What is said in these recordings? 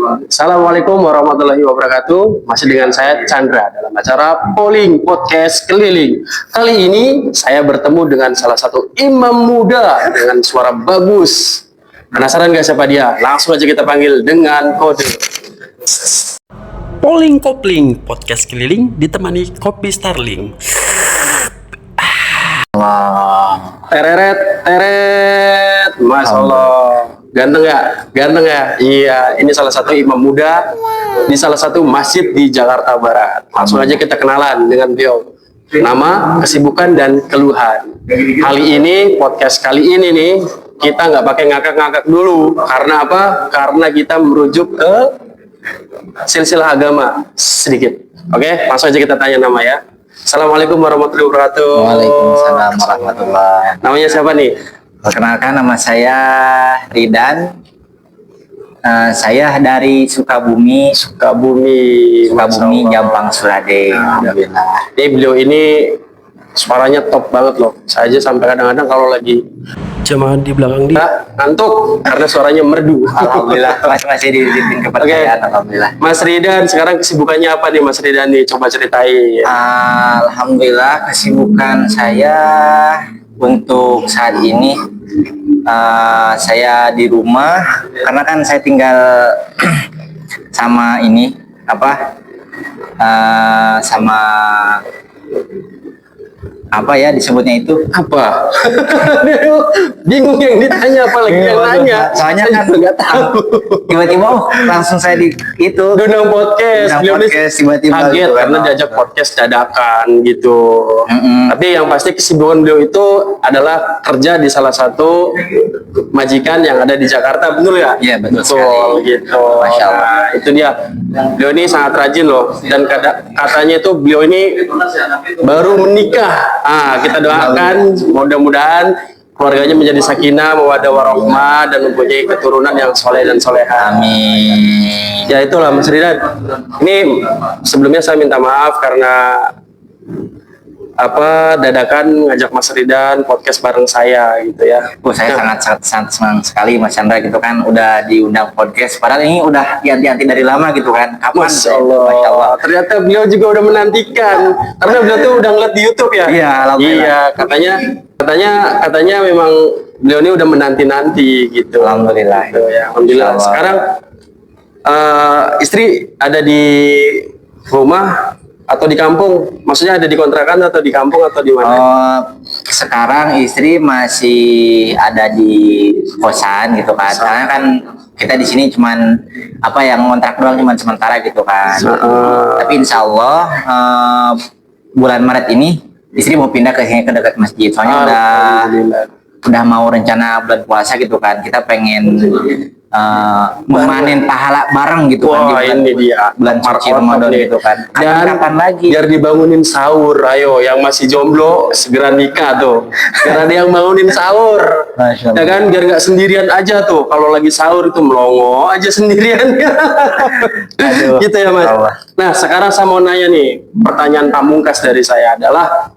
Assalamualaikum warahmatullahi wabarakatuh. Masih dengan saya Chandra dalam acara Polling Podcast Keliling. Kali ini saya bertemu dengan salah satu imam muda dengan suara bagus. Penasaran gak siapa dia? Langsung aja kita panggil dengan kode. Polling Kopling Podcast Keliling ditemani kopi Starling. Teret, teret, Masya Allah. Ganteng ya? Ganteng ya? Iya, ini salah satu imam muda di salah satu masjid di Jakarta Barat. Langsung aja kita kenalan dengan beliau. Nama, kesibukan, dan keluhan. Kali ini, podcast kali ini nih, kita nggak pakai ngakak-ngakak dulu. Karena apa? Karena kita merujuk ke silsilah agama sedikit. Oke, langsung aja kita tanya nama ya. Assalamualaikum warahmatullahi wabarakatuh. Waalaikumsalam warahmatullahi. Namanya siapa nih? Perkenalkan, nama saya Ridan. Saya dari Sukabumi, Jampang, Surade. Alhamdulillah. Ini beliau ini suaranya top banget loh. Saya aja sampai kadang-kadang kalau lagi Jemaah di belakang dia ngantuk karena suaranya merdu. Alhamdulillah, masih diberikan kepercayaan. Alhamdulillah. Mas Ridan, sekarang kesibukannya apa nih Mas Ridan nih? Coba ceritain. Alhamdulillah, kesibukan saya untuk saat ini saya di rumah karena kan saya tinggal sama ini sama apa ya disebutnya itu Apa? Bingung yang ditanya apalagi yang nanya. Soalnya kan nggak tahu. Tiba-tiba langsung saya di itu Dundang podcast. Beliau ini tiba-tiba kaget gitu, karena diajak podcast dadakan gitu. Tapi yang pasti kesibukan beliau itu adalah kerja di salah satu majikan yang ada di Jakarta, betul ya? Iya, betul sekali. Gitu. Masya Allah. Nah, itu dia. Beliau ini sangat rajin loh, dan katanya itu beliau ini baru menikah. Kita doakan mudah-mudahan keluarganya menjadi sakinah, mawaddah warahmah, dan mempunyai keturunan yang soleh dan soleha. Amin. Ya itulah Mas Ridan. Ini sebelumnya saya minta maaf karena dadakan ngajak Mas Ridan podcast bareng saya gitu ya. Saya sangat senang sekali Mas Chandra gitu kan udah diundang podcast. Padahal ini udah dianti-anti dari lama gitu kan. Kapan? Masya Allah. Ternyata beliau juga udah menantikan karena beliau tuh udah ngeliat di YouTube ya. Iya, alhamdulillah. Iya, katanya memang beliau ini udah menanti-nanti gitu. Alhamdulillah. Gitu, ya. Alhamdulillah. Sekarang istri ada di rumah atau di kampung? Maksudnya ada di kontrakan atau di kampung atau di mana? Sekarang istri masih ada di kosan gitu kan. Karena kan kita di sini cuman ngontrak doang, cuman sementara gitu kan. Tapi insya Allah bulan Maret ini istri mau pindah ke sini, ke dekat masjid. Soalnya udah mau rencana bulan puasa gitu kan. Kita pengen memanen pahala bareng gitu kan. Wah, ini dia bulan suci Ramadan gitu kan. Dan kapan lagi? Biar dibangunin sahur, ayo yang masih jomblo segera nikah tuh. Biar ada yang bangunin sahur. Ya kan, biar nggak sendirian aja tuh. Kalau lagi sahur itu melongo aja sendirian. Gitu ya Mas. Nah, sekarang saya mau nanya nih, pertanyaan pamungkas dari saya adalah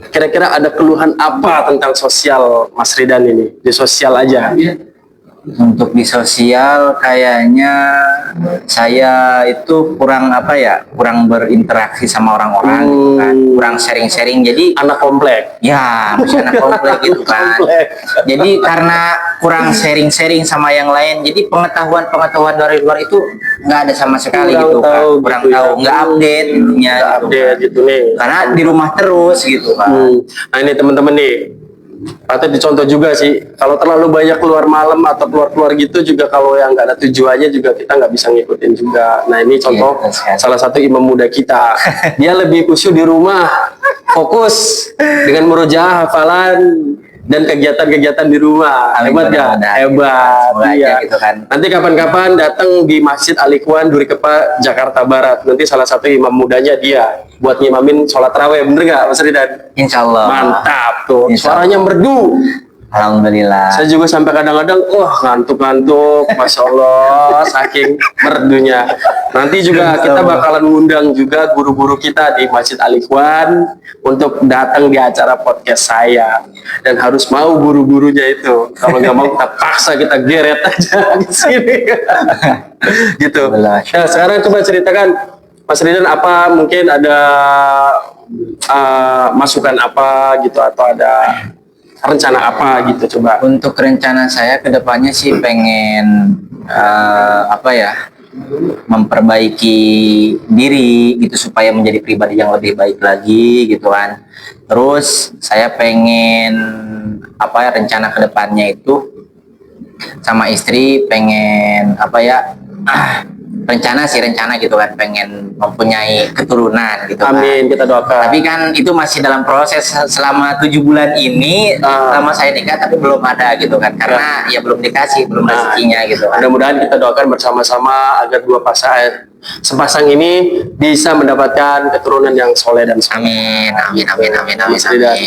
kira-kira ada keluhan apa tentang sosial Mas Ridan ini? Di sosial aja. Untuk di sosial kayaknya saya itu kurang kurang berinteraksi sama orang-orang gitu kan, kurang sharing-sharing. Jadi Anak komplek. ya masih anak komplek gitu kan. Jadi karena kurang sharing-sharing sama yang lain, jadi pengetahuan dari luar itu nggak ada sama sekali Kurang gitu kan, tahu kurang gitu ya. tahu, nggak update intinya Nggak gitu update kan. gitu nih. Karena di rumah terus gitu kan. Nah ini teman-teman nih, atau dicontoh juga sih, kalau terlalu banyak keluar malam atau keluar-keluar gitu juga, kalau yang nggak ada tujuannya juga kita nggak bisa ngikutin juga. Nah ini contoh salah satu imam muda kita, dia lebih khusyuk di rumah, fokus dengan murojaah, hafalan, dan kegiatan-kegiatan di rumah. Hebat ya? Hebat. Iya. Gitu kan. Nanti kapan-kapan datang di Masjid Al-Ikhwan Durikepa Jakarta Barat. Nanti salah satu imam mudanya dia buat ngimamin sholat tarawih, bener nggak Mas Ridan? Insya Allah. Mantap tuh, suaranya merdu. Alhamdulillah. Saya juga sampai kadang-kadang, ngantuk-ngantuk, Masya Allah, saking merdunya. Nanti juga kita bakalan ngundang juga guru-guru kita di Masjid Al-Ikhwan untuk datang di acara podcast saya. Dan harus mau guru-gurunya itu. Kalau nggak mau, kita paksa, kita geret aja di sini. Gitu. Alhamdulillah. Nah, sekarang coba ceritakan Mas Ridan, apa mungkin ada masukan apa gitu, atau ada rencana apa gitu, coba. Untuk rencana saya ke depannya sih pengen apa ya, memperbaiki diri gitu supaya menjadi pribadi yang lebih baik lagi gitu kan. Terus saya pengen apa ya, rencana ke depannya itu sama istri pengen apa ya, rencana gitu kan, pengen mempunyai keturunan gitu kan. Amin, kita doakan. Tapi kan itu masih dalam proses selama 7 bulan ini, selama saya nikah tapi belum ada gitu kan, karena ya belum dikasih, belum rezekinya gitu kan. Mudah-mudahan kita doakan bersama-sama agar sepasang ini bisa mendapatkan keturunan yang soleh dan soleh. Amin. Mas Ridan.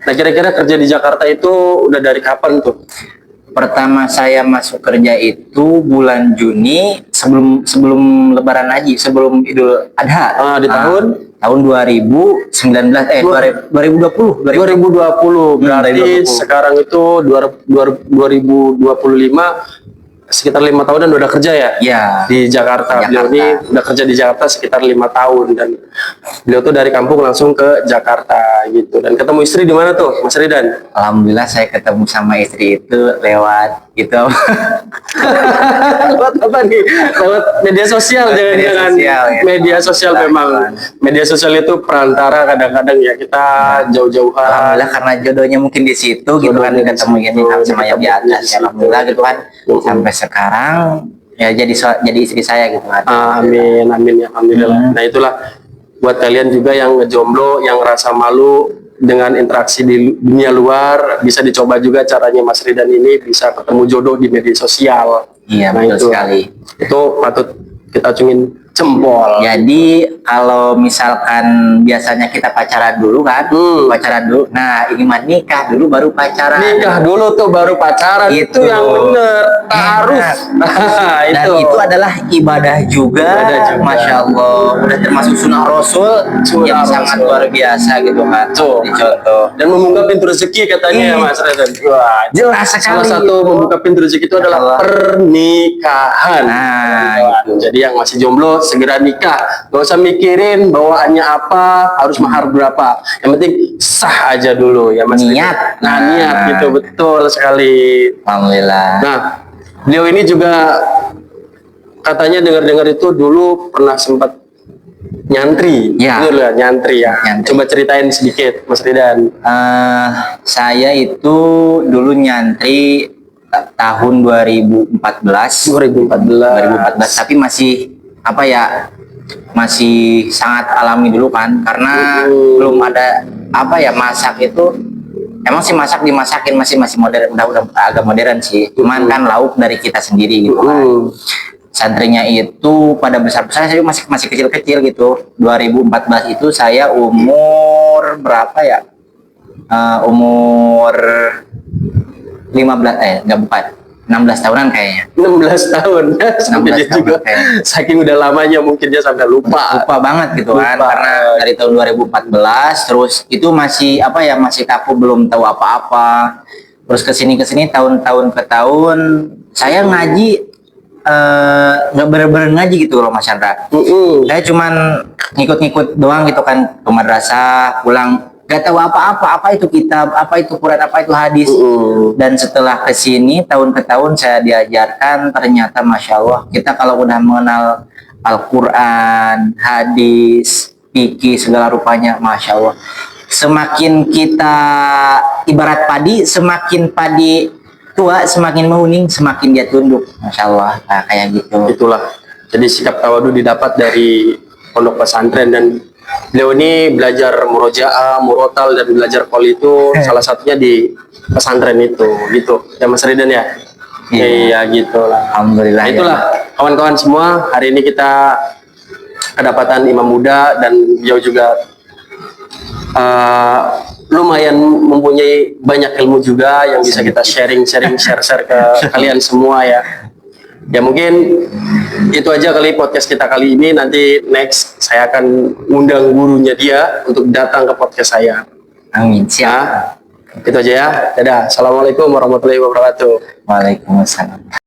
Nah, kira-kira kerja di Jakarta itu udah dari kapan tuh? Pertama saya masuk kerja itu bulan Juni, sebelum Lebaran Haji, sebelum Idul Adha. Di tahun 2019 2020. 2020. Berarti 2020. sekarang itu 2025, sekitar 5 tahunan udah kerja ya? Ya. Di Jakarta. Beliau ini udah kerja di Jakarta sekitar 5 tahun, dan beliau tuh dari kampung langsung ke Jakarta gitu. Dan ketemu istri di mana tuh, Mas Ridan? Alhamdulillah saya ketemu sama istri itu lewat gitu. Lewat apa nih? Lewat media sosial, jangan-jangan media sosial. Memang media sosial itu perantara, kadang-kadang ya kita jauh-jauhan. Alhamdulillah karena jodohnya mungkin di situ gitu kan, ketemu ini sama yang di atas ya, alhamdulillah gitu kan. Sampai sekarang ya jadi istri saya gitu kan. Amin ya, alhamdulillah. Nah, itulah buat kalian juga yang ngejomblo, yang rasa malu dengan interaksi di dunia luar, bisa dicoba juga caranya Mas Ridan ini, bisa ketemu jodoh di media sosial. Iya, nah, betul sekali. Itu patut kita acungin jempol. Jadi kalau misalkan biasanya kita pacaran dulu kan, nah ini mah nikah dulu baru pacaran. Nikah dulu tuh baru pacaran, itu yang bener, harus. Dan itu adalah ibadah juga. Masya Allah, udah termasuk sunnah Rasul yang sangat luar biasa gitu kan. Dicontoh. Dan membuka pintu rezeki katanya Mas Ridan. Wah, jelas sekali. Salah satu membuka pintu rezeki itu adalah pernikahan. Nah, gitu. Jadi yang masih jomblo segera nikah, gak usah mikirin bawaannya apa, harus mahar berapa, yang penting sah aja dulu ya Mas. Niat. Nah, niat gitu, betul sekali. Alhamdulillah. Nah, beliau ini juga katanya dengar-dengar itu dulu pernah sempat nyantri. Ya. Betul ya, nyantri ya. Nyantri. Coba ceritain sedikit Mas Ridan. Saya itu dulu nyantri tahun 2014, tapi masih apa ya, masih sangat alami dulu kan, karena belum ada apa ya, masak itu emang sih dimasakin masih modern, udah agak modern sih, cuman kan lauk dari kita sendiri gitu kan. Santrinya itu pada besar-besar, saya masih kecil-kecil gitu. 2014 itu saya umur berapa ya, umur 15 enggak, bukan 16 tahunan kayaknya. 16 tahun. 16 dia juga kayaknya. Saking udah lamanya mungkin dia sampai lupa banget gitu kan, karena dari tahun 2014 terus itu masih apa ya, masih kaku, belum tahu apa-apa. Terus kesini tahun ke tahun saya ngaji nggak bener-bener ngaji gitu loh Mas Chandra. Saya cuman ngikut-ngikut doang gitu kan, ke madrasah pulang gak tahu apa itu kitab, apa itu Quran, apa itu hadis. Dan setelah kesini tahun ke tahun saya diajarkan, ternyata Masya Allah, kita kalau udah mengenal Al-Quran, hadis, fikih, segala rupanya, Masya Allah, semakin kita ibarat padi, semakin padi tua, semakin menguning, semakin dia tunduk, Masya Allah. Nah, kayak gitu. Itulah, jadi sikap tawadu didapat dari pondok pesantren, dan beliau ini belajar murojaah, murotal, dan belajar qol itu salah satunya di pesantren itu, gitu ya Mas Ridan ya. Iya gitu lah. Alhamdulillah. Nah, itulah kawan-kawan semua, hari ini kita kedapatan imam muda, dan beliau juga lumayan mempunyai banyak ilmu juga yang bisa kita share ke kalian semua ya. Ya mungkin itu aja kali podcast kita kali ini. Nanti next saya akan undang gurunya dia untuk datang ke podcast saya. Amin. Siap. Itu aja ya. Dadah. Assalamualaikum warahmatullahi wabarakatuh. Waalaikumsalam.